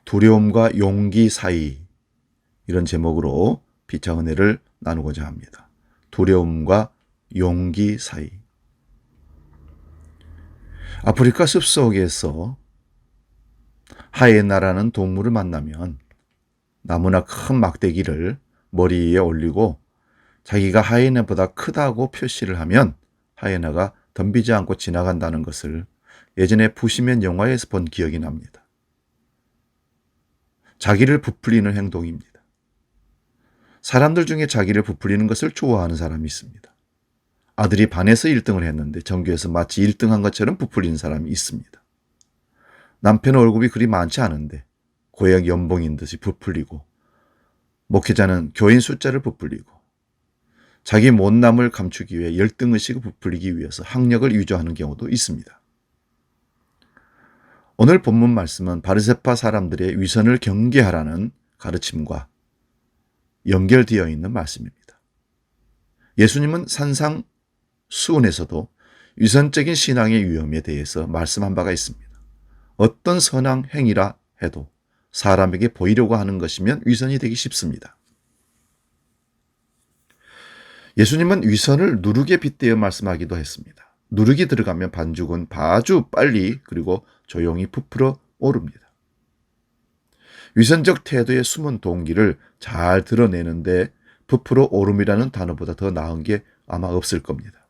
두려움과 용기 사이, 이런 제목으로 피차 은혜를 나누고자 합니다. 두려움과 용기 사이. 아프리카 숲속에서 하이에나라는 동물을 만나면 나무나 큰 막대기를 머리 위에 올리고 자기가 하이에나보다 크다고 표시를 하면 하이에나가 덤비지 않고 지나간다는 것을 예전에 부시맨 영화에서 본 기억이 납니다. 자기를 부풀리는 행동입니다. 사람들 중에 자기를 부풀리는 것을 좋아하는 사람이 있습니다. 아들이 반에서 1등을 했는데 전교에서 마치 1등한 것처럼 부풀리는 사람이 있습니다. 남편 월급이 그리 많지 않은데 고액 연봉인 듯이 부풀리고, 목회자는 교인 숫자를 부풀리고, 자기 못남을 감추기 위해 열등의식을 부풀리기 위해서 학력을 위조하는 경우도 있습니다. 오늘 본문 말씀은 바리새파 사람들의 위선을 경계하라는 가르침과 연결되어 있는 말씀입니다. 예수님은 산상수훈에서도 위선적인 신앙의 위험에 대해서 말씀한 바가 있습니다. 어떤 선한 행위라 해도 사람에게 보이려고 하는 것이면 위선이 되기 쉽습니다. 예수님은 위선을 누룩에 빗대어 말씀하기도 했습니다. 누룩이 들어가면 반죽은 아주 빨리 그리고 조용히 부풀어 오릅니다. 위선적 태도의 숨은 동기를 잘 드러내는데 부풀어 오름이라는 단어보다 더 나은 게 아마 없을 겁니다.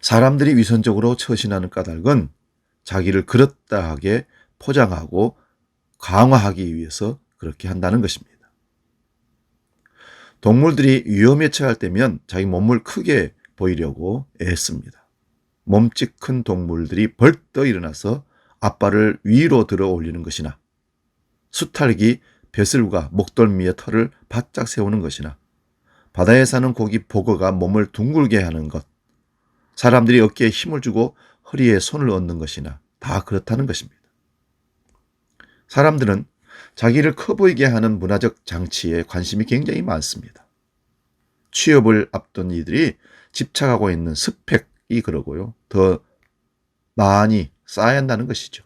사람들이 위선적으로 처신하는 까닭은 자기를 그릇다하게 포장하고 강화하기 위해서 그렇게 한다는 것입니다. 동물들이 위험에 처할 때면 자기 몸을 크게 보이려고 애씁니다. 몸집 큰 동물들이 벌떡 일어나서 앞발을 위로 들어 올리는 것이나, 수탉이 벼슬과 목덜미의 털을 바짝 세우는 것이나, 바다에 사는 고기 보거가 몸을 둥글게 하는 것, 사람들이 어깨에 힘을 주고 허리에 손을 얹는 것이나 다 그렇다는 것입니다. 사람들은 자기를 커 보이게 하는 문화적 장치에 관심이 굉장히 많습니다. 취업을 앞둔 이들이 집착하고 있는 스펙이 그러고요. 더 많이 쌓아야 한다는 것이죠.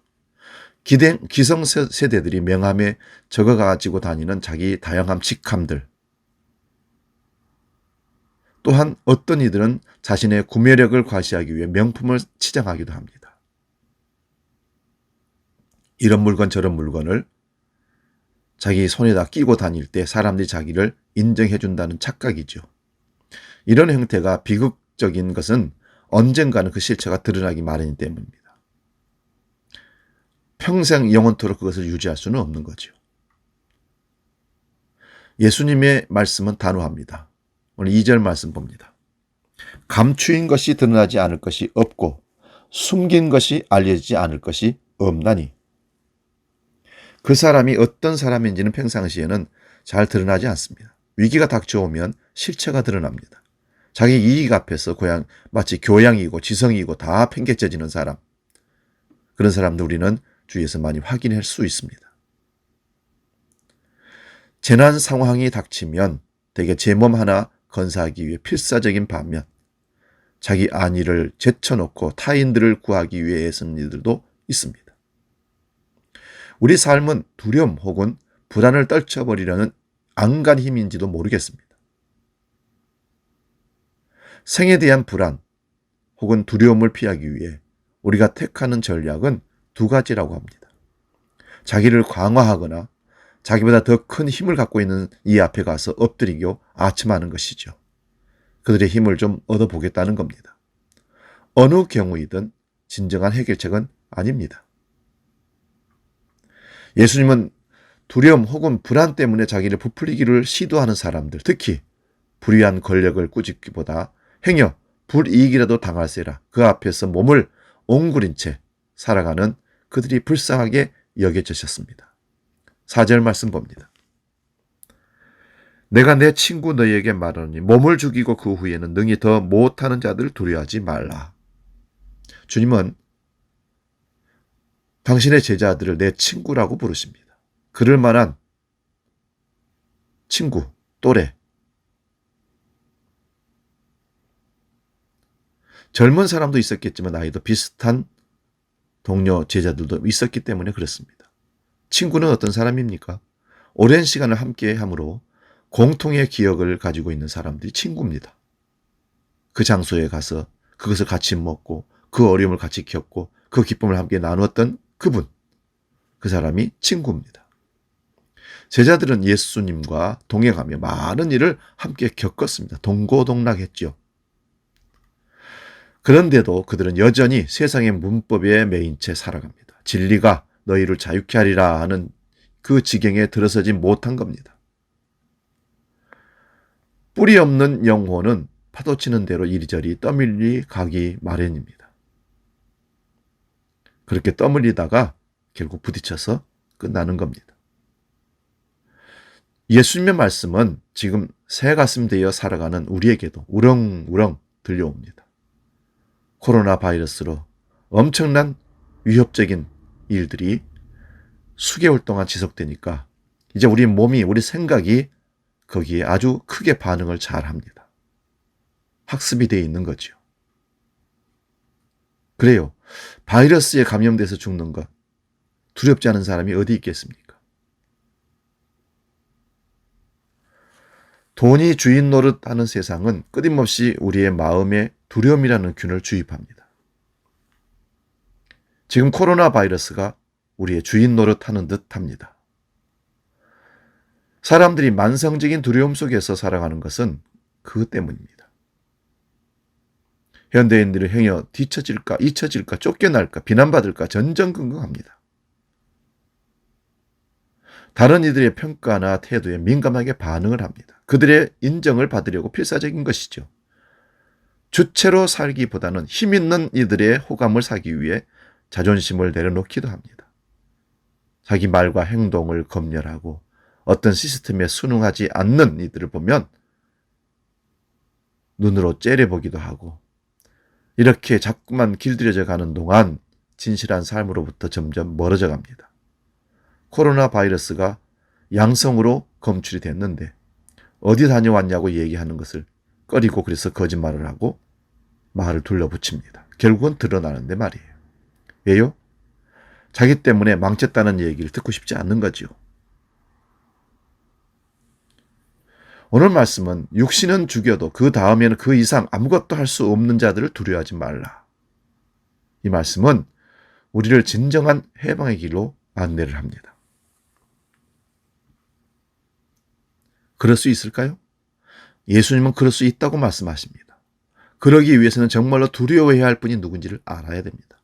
기성세대들이 명함에 적어가지고 다니는 자기 다양한 직함들. 또한 어떤 이들은 자신의 구매력을 과시하기 위해 명품을 치장하기도 합니다. 이런 물건 저런 물건을 자기 손에다 끼고 다닐 때 사람들이 자기를 인정해 준다는 착각이죠. 이런 형태가 비극적인 것은 언젠가는 그 실체가 드러나기 마련이기 때문입니다. 평생 영원토록 그것을 유지할 수는 없는 거죠. 예수님의 말씀은 단호합니다. 오늘 2절 말씀 봅니다. 감추인 것이 드러나지 않을 것이 없고 숨긴 것이 알려지지 않을 것이 없나니. 그 사람이 어떤 사람인지는 평상시에는 잘 드러나지 않습니다. 위기가 닥쳐오면 실체가 드러납니다. 자기 이익 앞에서 마치 교양이고 지성이고 다 팽개쳐지는 사람, 그런 사람들 우리는 주위에서 많이 확인할 수 있습니다. 재난 상황이 닥치면 대개 제 몸 하나 건사하기 위해 필사적인 반면 자기 안위를 제쳐놓고 타인들을 구하기 위해 애쓰는 이들도 있습니다. 우리 삶은 두려움 혹은 불안을 떨쳐버리려는 안간 힘인지도 모르겠습니다. 생에 대한 불안 혹은 두려움을 피하기 위해 우리가 택하는 전략은 두 가지라고 합니다. 자기를 강화하거나 자기보다 더 큰 힘을 갖고 있는 이 앞에 가서 엎드리고 아첨하는 것이죠. 그들의 힘을 좀 얻어보겠다는 겁니다. 어느 경우이든 진정한 해결책은 아닙니다. 예수님은 두려움 혹은 불안 때문에 자기를 부풀리기를 시도하는 사람들, 특히 불의한 권력을 꾸짖기보다 행여 불이익이라도 당할세라 그 앞에서 몸을 옹구린 채 살아가는 그들이 불쌍하게 여겨지셨습니다. 4절 말씀 봅니다. 내가 내 친구 너희에게 말하노니 몸을 죽이고 그 후에는 능히 더 못하는 자들을 두려워하지 말라. 주님은 당신의 제자들을 내 친구라고 부르십니다. 그럴 만한 친구, 또래. 젊은 사람도 있었겠지만 나이도 비슷한 동료 제자들도 있었기 때문에 그렇습니다. 친구는 어떤 사람입니까? 오랜 시간을 함께 함으로 공통의 기억을 가지고 있는 사람들이 친구입니다. 그 장소에 가서 그것을 같이 먹고 그 어려움을 같이 겪고 그 기쁨을 함께 나누었던 그분, 그 사람이 친구입니다. 제자들은 예수님과 동행하며 많은 일을 함께 겪었습니다. 동고동락했죠. 그런데도 그들은 여전히 세상의 문법에 매인 채 살아갑니다. 진리가 너희를 자유케 하리라 하는 그 지경에 들어서지 못한 겁니다. 뿌리 없는 영혼은 파도치는 대로 이리저리 떠밀리 가기 마련입니다. 그렇게 떠밀리다가 결국 부딪혀서 끝나는 겁니다. 예수님의 말씀은 지금 새 가슴 되어 살아가는 우리에게도 우렁우렁 들려옵니다. 코로나 바이러스로 엄청난 위협적인 일들이 수개월 동안 지속되니까 이제 우리 몸이, 우리 생각이 거기에 아주 크게 반응을 잘 합니다. 학습이 되어 있는 거죠. 그래요. 바이러스에 감염돼서 죽는 것 두렵지 않은 사람이 어디 있겠습니까? 돈이 주인 노릇하는 세상은 끊임없이 우리의 마음에 두려움이라는 균을 주입합니다. 지금 코로나 바이러스가 우리의 주인 노릇하는 듯 합니다. 사람들이 만성적인 두려움 속에서 살아가는 것은 그것 때문입니다. 현대인들의 행여 뒤처질까, 잊혀질까, 쫓겨날까, 비난받을까 전전긍긍합니다. 다른 이들의 평가나 태도에 민감하게 반응을 합니다. 그들의 인정을 받으려고 필사적인 것이죠. 주체로 살기보다는 힘 있는 이들의 호감을 사기 위해 자존심을 내려놓기도 합니다. 자기 말과 행동을 검열하고 어떤 시스템에 순응하지 않는 이들을 보면 눈으로 째려보기도 하고, 이렇게 자꾸만 길들여져 가는 동안 진실한 삶으로부터 점점 멀어져 갑니다. 코로나 바이러스가 양성으로 검출이 됐는데 어디 다녀왔냐고 얘기하는 것을 꺼리고, 그래서 거짓말을 하고 말을 둘러붙입니다. 결국은 드러나는데 말이에요. 왜요? 자기 때문에 망쳤다는 얘기를 듣고 싶지 않는 거죠. 오늘 말씀은 육신은 죽여도 그 다음에는 그 이상 아무것도 할 수 없는 자들을 두려워하지 말라. 이 말씀은 우리를 진정한 해방의 길로 안내를 합니다. 그럴 수 있을까요? 예수님은 그럴 수 있다고 말씀하십니다. 그러기 위해서는 정말로 두려워해야 할 분이 누군지를 알아야 됩니다.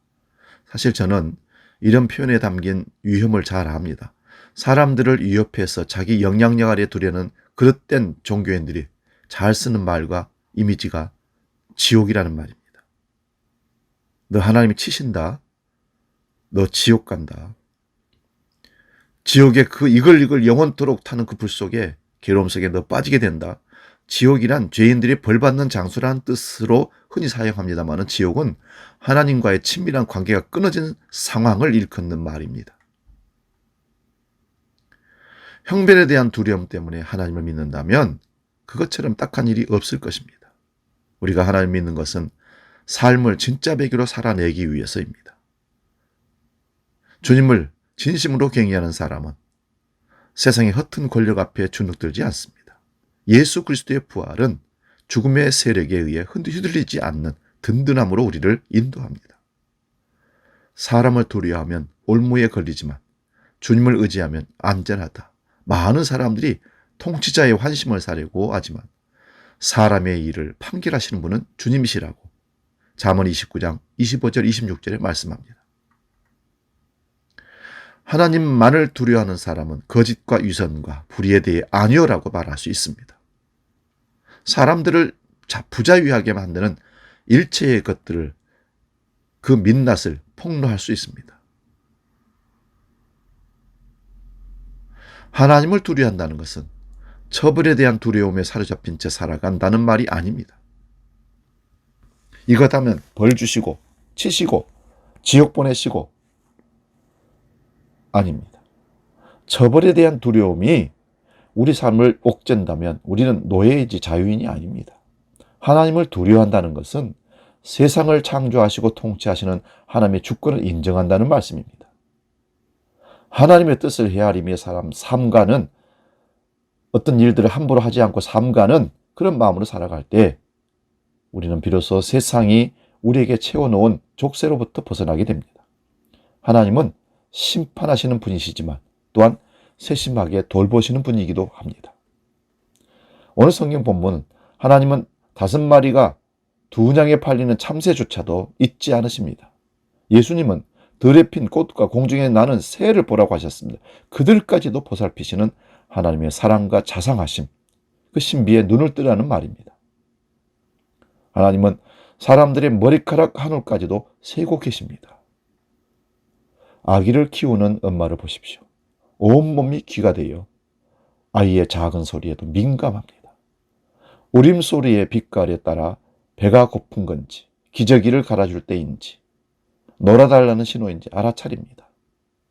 사실 저는 이런 표현에 담긴 위험을 잘 압니다. 사람들을 위협해서 자기 영향력 아래 두려는 그릇된 종교인들이 잘 쓰는 말과 이미지가 지옥이라는 말입니다. 너 하나님이 치신다. 너 지옥 간다. 지옥의 그 이글이글 영원토록 타는 그 불 속에, 괴로움 속에 너 빠지게 된다. 지옥이란 죄인들이 벌받는 장소라는 뜻으로 흔히 사용합니다만, 지옥은 하나님과의 친밀한 관계가 끊어진 상황을 일컫는 말입니다. 형벌에 대한 두려움 때문에 하나님을 믿는다면 그것처럼 딱한 일이 없을 것입니다. 우리가 하나님을 믿는 것은 삶을 진짜 배기로 살아내기 위해서입니다. 주님을 진심으로 경외하는 사람은 세상의 허튼 권력 앞에 주눅들지 않습니다. 예수 그리스도의 부활은 죽음의 세력에 의해 휘둘리지 않는 든든함으로 우리를 인도합니다. 사람을 두려워하면 올무에 걸리지만 주님을 의지하면 안전하다. 많은 사람들이 통치자의 환심을 사려고 하지만 사람의 일을 판결하시는 분은 주님이시라고 잠언 29장 25절 26절에 말씀합니다. 하나님만을 두려워하는 사람은 거짓과 위선과 불의에 대해 아니오라고 말할 수 있습니다. 사람들을 부자유하게 만드는 일체의 것들을, 그 민낯을 폭로할 수 있습니다. 하나님을 두려워한다는 것은 처벌에 대한 두려움에 사로잡힌 채 살아간다는 말이 아닙니다. 이것 하면 벌 주시고 치시고 지옥 보내시고 아닙니다. 처벌에 대한 두려움이 우리 삶을 옥죄한다면 우리는 노예이지 자유인이 아닙니다. 하나님을 두려워한다는 것은 세상을 창조하시고 통치하시는 하나님의 주권을 인정한다는 말씀입니다. 하나님의 뜻을 헤아리며 삼가는 어떤 일들을 함부로 하지 않고 삼가는 그런 마음으로 살아갈 때 우리는 비로소 세상이 우리에게 채워놓은 족쇄로부터 벗어나게 됩니다. 하나님은 심판하시는 분이시지만 또한 세심하게 돌보시는 분이기도 합니다. 오늘 성경 본문은 하나님은 5마리가 2냥에 팔리는 참새조차도 잊지 않으십니다. 예수님은 들에 핀 꽃과 공중에 나는 새를 보라고 하셨습니다. 그들까지도 보살피시는 하나님의 사랑과 자상하심, 그 신비에 눈을 뜨라는 말입니다. 하나님은 사람들의 머리카락 한 올까지도 세고 계십니다. 아기를 키우는 엄마를 보십시오. 온몸이 귀가 되어 아이의 작은 소리에도 민감합니다. 울음소리의 빛깔에 따라 배가 고픈 건지 기저귀를 갈아줄 때인지 놀아달라는 신호인지 알아차립니다.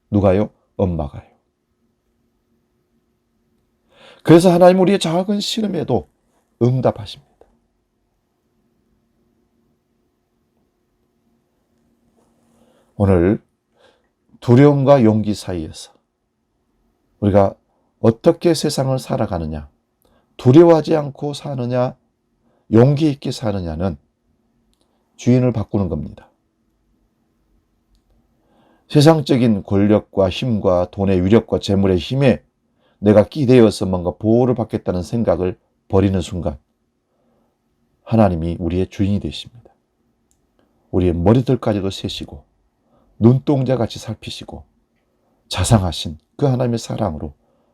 누가요? 엄마가요. 그래서 하나님 우리의 작은 신음에도 응답하십니다. 오늘 두려움과 용기 사이에서 우리가 어떻게 세상을 살아가느냐, 두려워하지 않고 사느냐, 용기 있게 사느냐는 주인을 바꾸는 겁니다. 세상적인 권력과 힘과 돈의 위력과 재물의 힘에 내가 기대어서 뭔가 보호를 받겠다는 생각을 버리는 순간 하나님이 우리의 주인이 되십니다. 우리의 머리들까지도 세시고 눈동자같이 살피시고 자상하신 그 하나님의 사랑으로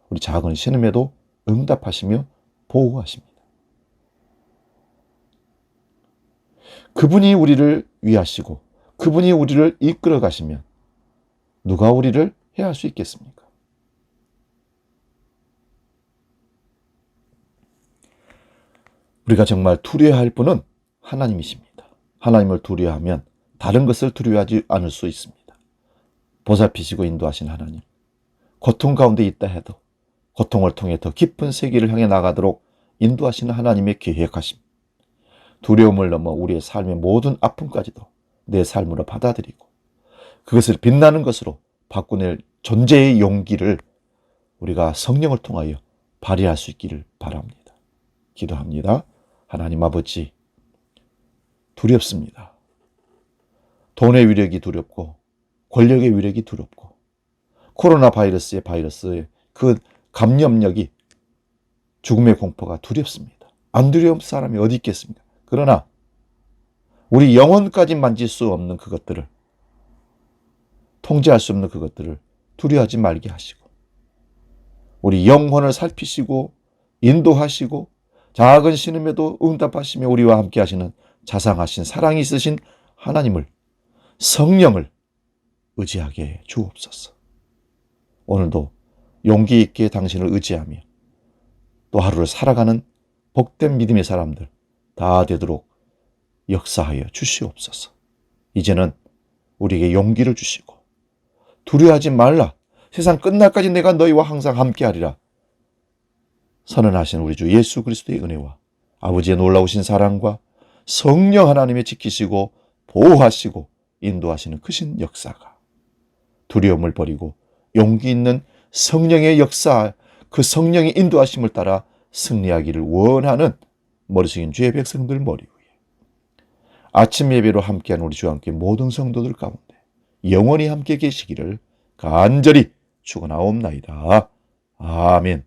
우리 작은 신음에도 응답하시며 보호하십니다. 그분이 우리를 위하시고 그분이 우리를 이끌어 가시면 누가 우리를 해할 수 있겠습니까? 우리가 정말 두려워할 분은 하나님이십니다. 하나님을 두려워하면 다른 것을 두려워하지 않을 수 있습니다. 보살피시고 인도하신 하나님, 고통 가운데 있다 해도 고통을 통해 더 깊은 세계를 향해 나가도록 인도하시는 하나님의 계획하심, 두려움을 넘어 우리의 삶의 모든 아픔까지도 내 삶으로 받아들이고 그것을 빛나는 것으로 바꿔낼 존재의 용기를 우리가 성령을 통하여 발휘할 수 있기를 바랍니다. 기도합니다. 하나님 아버지, 두렵습니다. 돈의 위력이 두렵고 권력의 위력이 두렵고 코로나 바이러스의 그 감염력이 죽음의 공포가 두렵습니다. 안 두려운 사람이 어디 있겠습니까? 그러나 우리 영혼까지 만질 수 없는 그것들을, 통제할 수 없는 그것들을 두려워하지 말게 하시고 우리 영혼을 살피시고 인도하시고 작은 신음에도 응답하시며 우리와 함께 하시는 자상하신 사랑이 있으신 하나님을, 성령을 의지하게 주옵소서. 오늘도 용기 있게 당신을 의지하며 또 하루를 살아가는 복된 믿음의 사람들 다 되도록 역사하여 주시옵소서. 이제는 우리에게 용기를 주시고 두려워하지 말라. 세상 끝날까지 내가 너희와 항상 함께하리라. 선언하신 우리 주 예수 그리스도의 은혜와 아버지의 놀라우신 사랑과 성령 하나님의 지키시고 보호하시고 인도하시는 크신 역사가 두려움을 버리고 용기 있는 성령의 역사, 그 성령의 인도하심을 따라 승리하기를 원하는 머리 숙인 주의 백성들 머리 위에 아침 예배로 함께한 우리 주와 함께 모든 성도들 가운데 영원히 함께 계시기를 간절히 축원하옵나이다. 아멘.